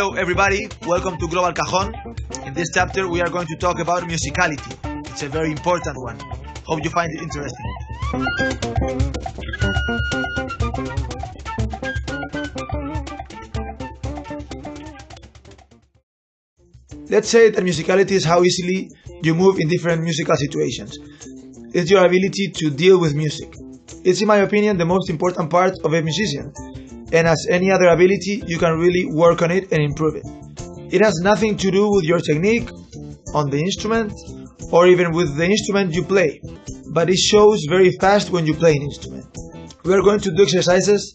Hello everybody, welcome to Global Cajon. In this chapter we are going to talk about musicality. It's a very important one. Hope you find it interesting. Let's say that musicality is how easily you move in different musical situations. It's your ability to deal with music. It's, in my opinion, the most important part of a musician. And as any other ability, you can really work on it and improve it. It has nothing to do with your technique on the instrument or even with the instrument you play, but it shows very fast when you play an instrument. We are going to do exercises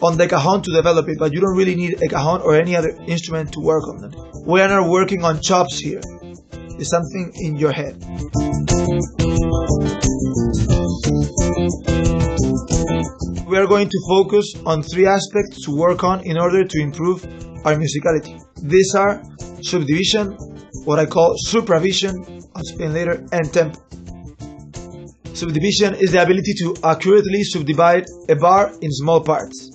on the cajon to develop it, but you don't really need a cajon or any other instrument to work on them. We are not working on chops here. It's something in your head. We are going to focus on three aspects to work on in order to improve our musicality. These are subdivision, what I call supravision, I'll explain later, and tempo. Subdivision is the ability to accurately subdivide a bar in small parts.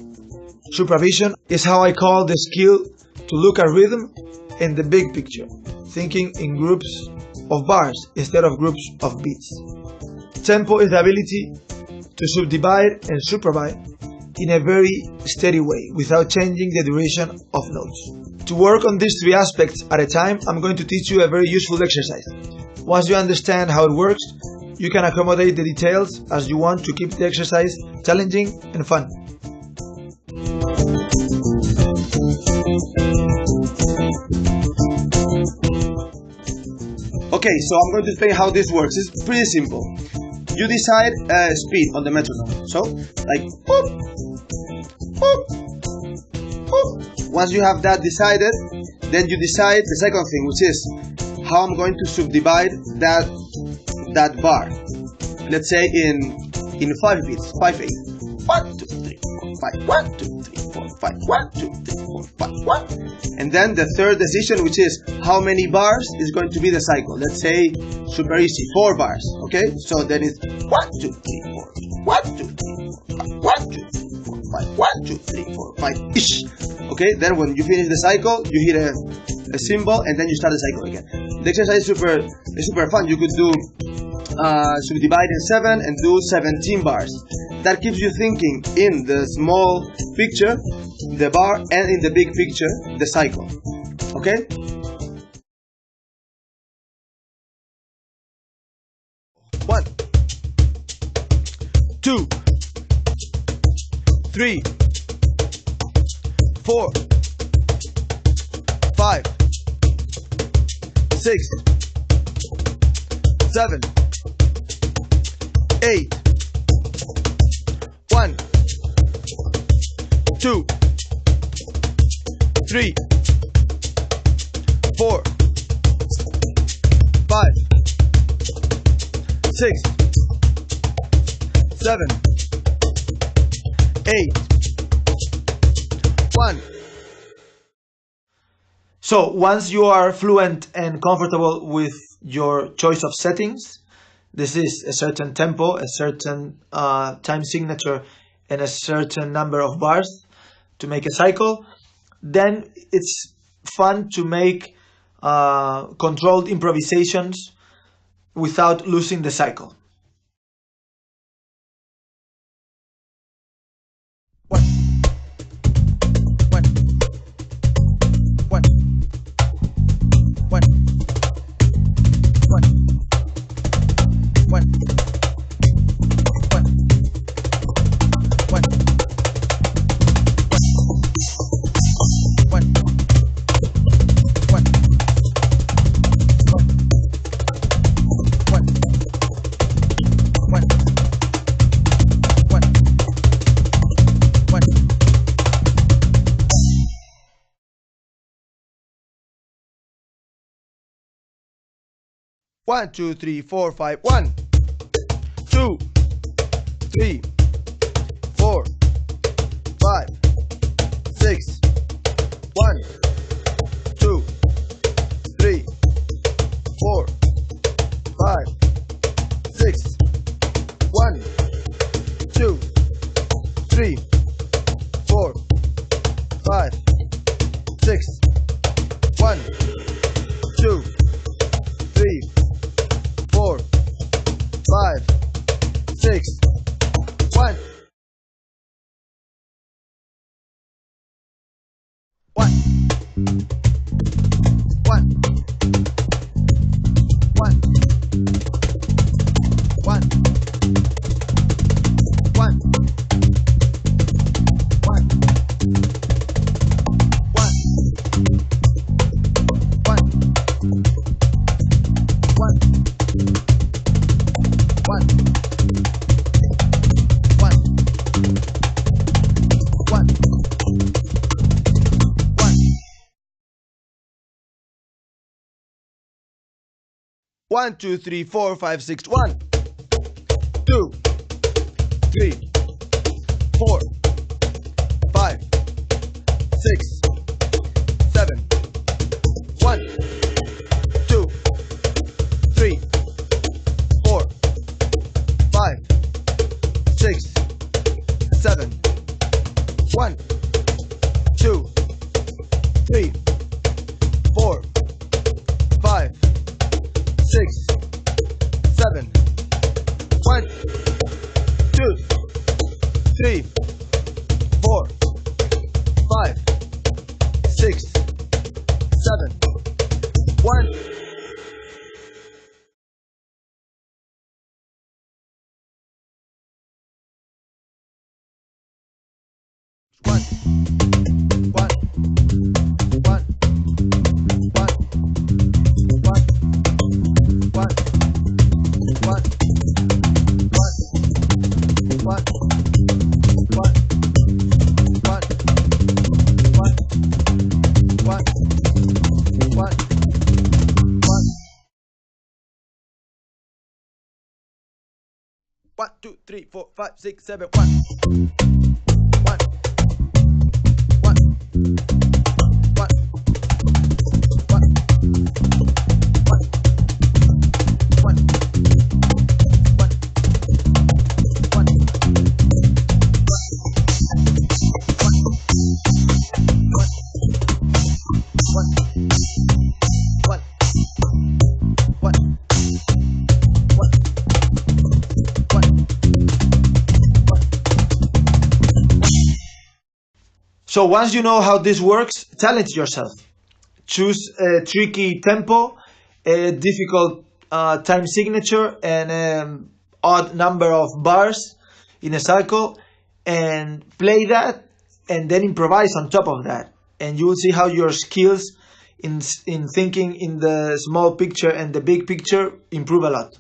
Supravision is how I call the skill to look at rhythm in the big picture, thinking in groups of bars instead of groups of beats. Tempo is the ability to subdivide and superdivide in a very steady way without changing the duration of notes. To work on these three aspects at a time, I'm going to teach you a very useful exercise. Once you understand how it works, you can accommodate the details as you want to keep the exercise challenging and fun. Okay, so I'm going to explain how this works. It's pretty simple. You decide speed on the metronome. So, like, boop, boop, boop. Once you have that decided, then you decide the second thing, which is how I'm going to subdivide that bar. Let's say in 5 beats, 5/8. 1, 2, 3, 4, 5. 1, 2, 3, 4, 5. 1, 2, 3, 4, 5. 1. And then the third decision, which is how many bars is going to be the cycle. Let's say super easy, 4 bars. Okay, so then it's 1, 2, 3, 4. 1, 2, 3, 4, 5. 1, 2, 3, 4, 5. 1, 2, 3, 4, 5. Ish. Okay, then when you finish the cycle, you hit a cymbal and then you start the cycle again. The exercise is super fun. You could do subdivide in 7 and do 17 bars. That keeps you thinking in the small picture, the bar, and in the big picture, the cycle. Okay? One, 2, 3, 4, 5, 6, 7, 8. 1, 2, 3, 4, 5, 6, 7, 8. 1. So once you are fluent and comfortable with your choice of settings, this is a certain tempo, a certain time signature, and a certain number of bars to make a cycle, then it's fun to make controlled improvisations without losing the cycle. 1, 1, 1, 1, 1. 1, 1, 1, 1, 1, 1, 2, 3, 4, 5. 1, 2, 3, 4, 5, 6. 1, 2, 3, 4, 5, 6. 1, 2, 3, 4, 5, 6. 6, 1, 1, 1, 1, 1, 1, 1, 1, 2, 3, 4, 5, 6, 1, 2, 3, 4, 5, 6, 7, 1, 2, 3, 4, 5, 6, 7, 1, 2, 3, 4, 5, 6, 7, 1, 2, 3, 4, 5, 6, 7, 1. One, one, one, one, one, one, one, one, one, two, three, four, five, six, seven, one, one, one, one, one, one, one, So once you know how this works, challenge yourself. Choose a tricky tempo, a difficult time signature, and an odd number of bars in a cycle, and play that, and then improvise on top of that. And you will see how your skills in thinking in the small picture and the big picture improve a lot.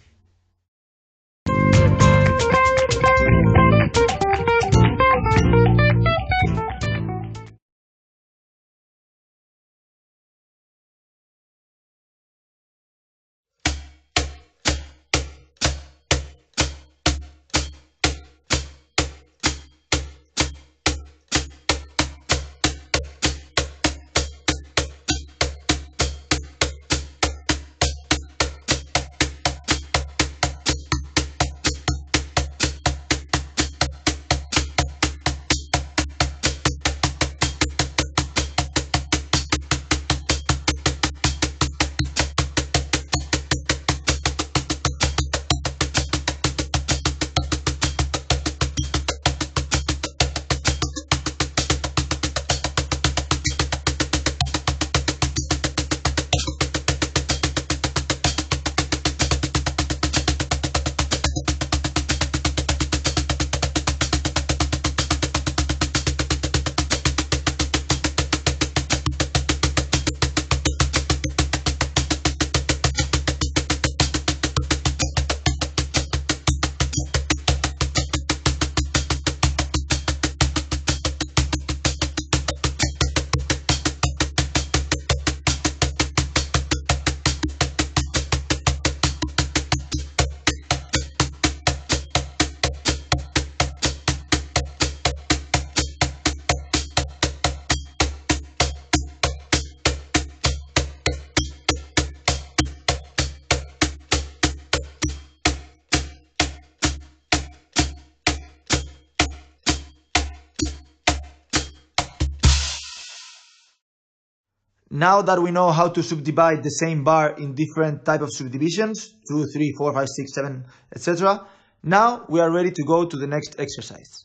Now that we know how to subdivide the same bar in different type of subdivisions, 2, 3, 4, 5, 6, 7, etc., Now we are ready to go to the next exercise.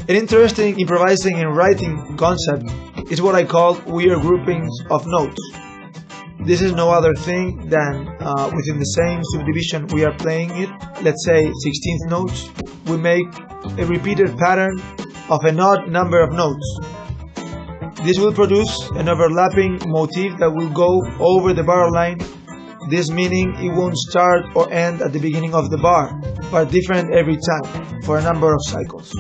An interesting improvising and writing concept is what I call weird groupings of notes. This is no other thing than within the same subdivision we are playing it, let's say 16th notes, we make a repeated pattern of an odd number of notes. This will produce an overlapping motif that will go over the bar line, this meaning it won't start or end at the beginning of the bar, but different every time, for a number of cycles.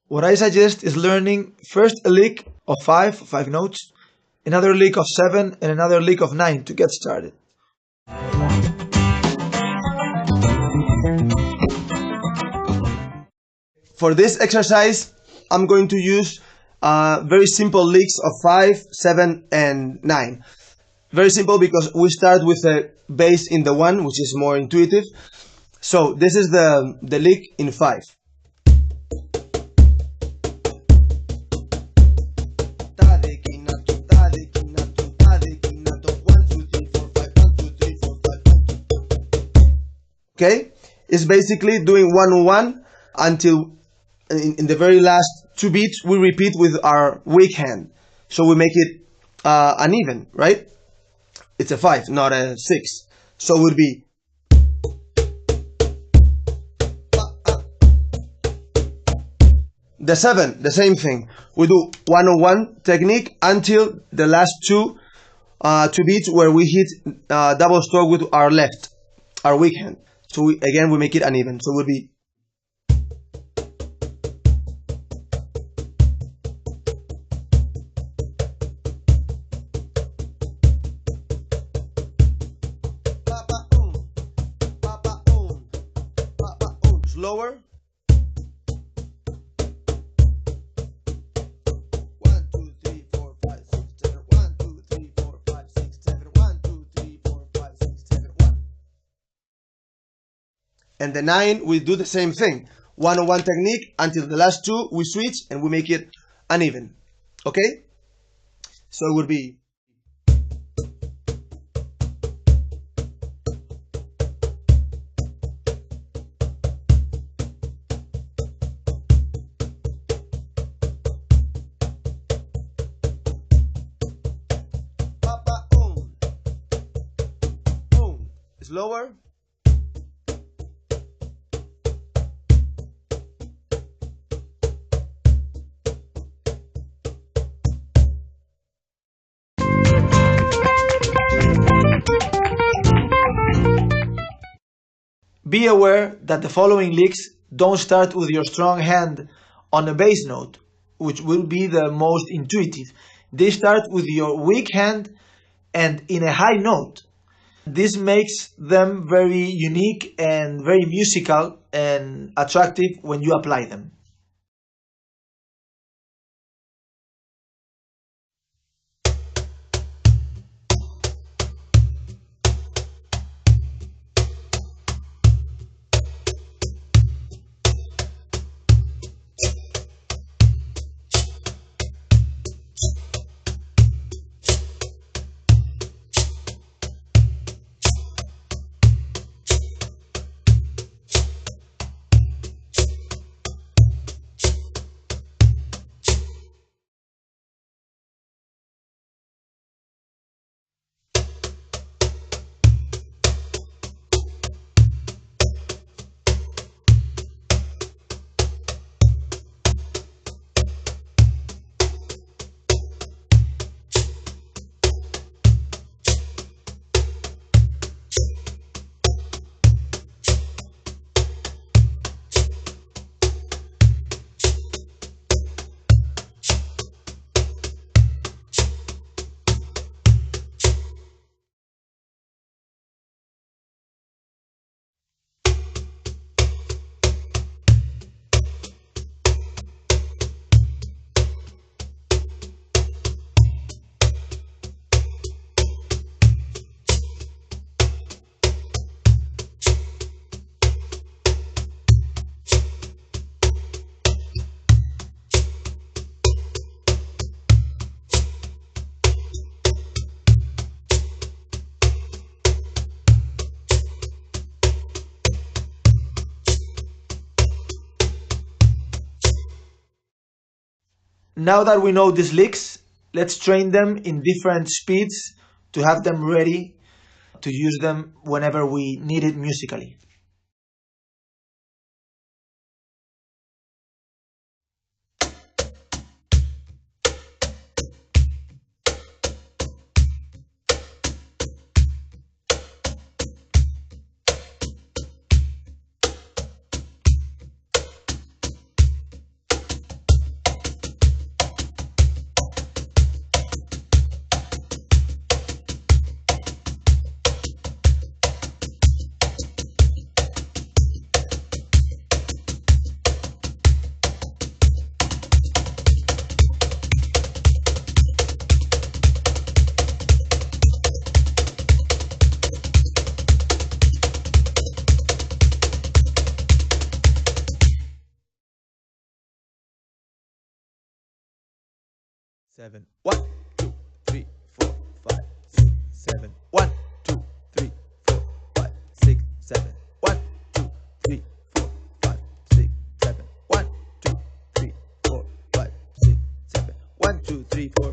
What I suggest is learning first a lick of five notes, another lick of 7, and another lick of 9 to get started. For this exercise, I'm going to use very simple licks of 5, 7, and 9. Very simple because we start with a bass in the 1, which is more intuitive. So this is the lick in 5. Okay, it's basically doing 1-1 until in the very last 2 beats we repeat with our weak hand, so we make it uneven, right? It's a 5, not a 6, so it would be the 7, the same thing. We do 1-1 technique until the last two beats where we hit double stroke with our left, our weak hand. So again we make it uneven. So it would be slower. 1, 2, 3, 4, 5, 6, 7. 1, 2, 3, 4, 5, 6, 7. 1, 2, 3, 4, 5, 6, 7. 1. And the 9 we do the same thing. 1-1 technique until the last two we switch and we make it uneven. Okay? So it would be slower. Be aware that the following licks don't start with your strong hand on a bass note, which will be the most intuitive. They start with your weak hand and in a high note. This makes them very unique and very musical and attractive when you apply them. Now that we know these licks, let's train them in different speeds to have them ready to use them whenever we need it musically. Seven. 1, 2, 3, 4, 5, 6, 7. 1, 2, 3, 4, 5, 6, 7. 1,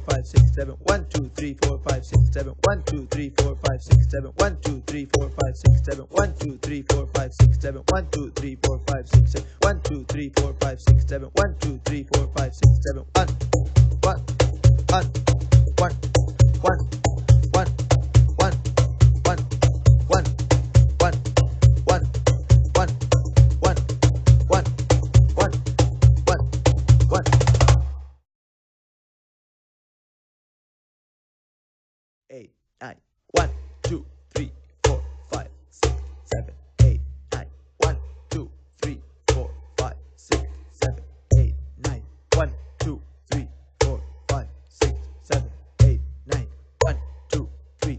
5 6 7 1 2 3 4 5 6 7 1 2 3 4 5 6 7 1 2 3 4 5 6 7 1 2 3 4 5 6 7 1 2 3 4 5 6 7 1 2 3 4 5 6 7 1 2 3 4 5 6 7 1 1 1 1 1 1 1 1 1 1 1 1 8 9 1 2 3 4 5 6 7 8 9 1 2 3 4 5 6 7 8 9 1 2 3 4 5 6 7 8 9 1 2 3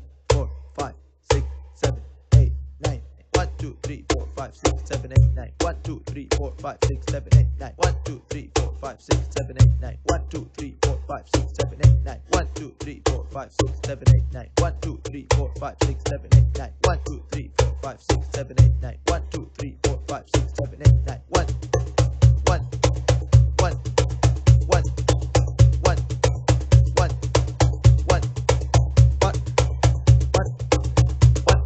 4 5 6 7 8 9 1 2 3 4 5 6 7 8 9 1 2 3 4 5 6 7 8 9 1 2 3 4 5 6 7 8 9 1 2 3 4 5 6 7 8 9 1 2 3 4 5 6 7 8 9 1 2 3 4 5 6 7 8 9 1 2 3 4 5 6 7 8 9 1 2 3 4 5 6 7 8 9 1 1 1 1 1 1 1 1.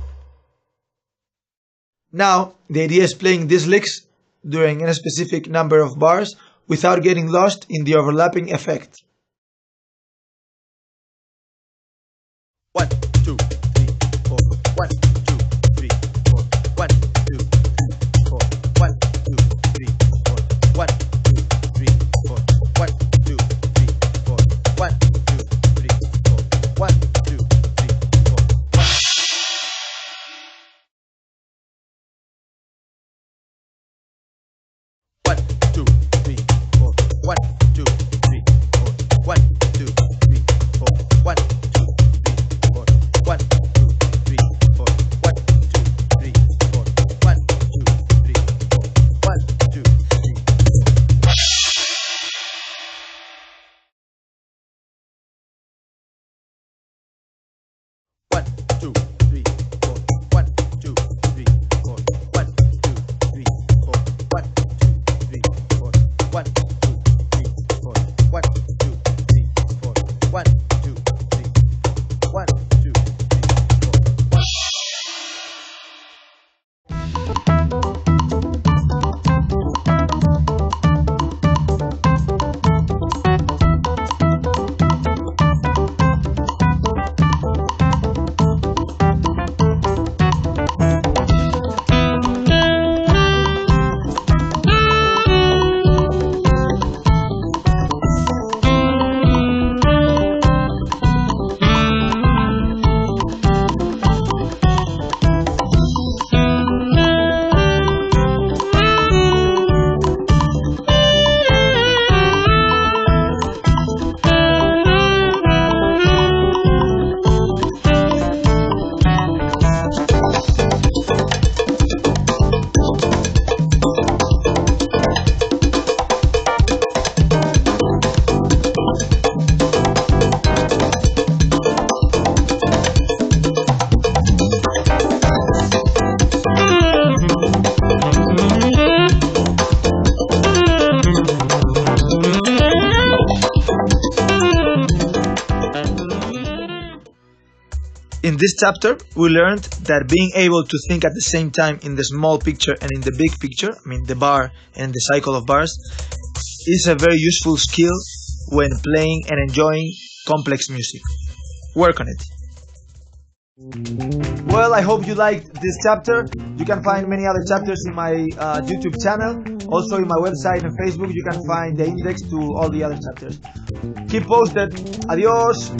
Now, the idea is playing these licks during a specific number of bars without getting lost in the overlapping effect. 1 2 3 4 1 2 3 4 1 2 3 4 1 2 3 4 1 2 3 4 1 2 3 4 1 2 3 4 1 2 3 4 1 2 3 4 1 2 3 4 1 2 3 4 1 2 1 2 3 4 1 2 3 4 1 2 3 4 1 2 3 1 2 3 4 1 2 3 4 1 2 3 4 1 2 3 4 1 2 3 4 1 2 3 4 1 2 3 4 1 2 In this chapter, we learned that being able to think at the same time in the small picture and in the big picture, I mean the bar and the cycle of bars, is a very useful skill when playing and enjoying complex music. Work on it. Well, I hope you liked this chapter. You can find many other chapters in my YouTube channel. Also in my website and Facebook you can find the index to all the other chapters. Keep posted. Adios.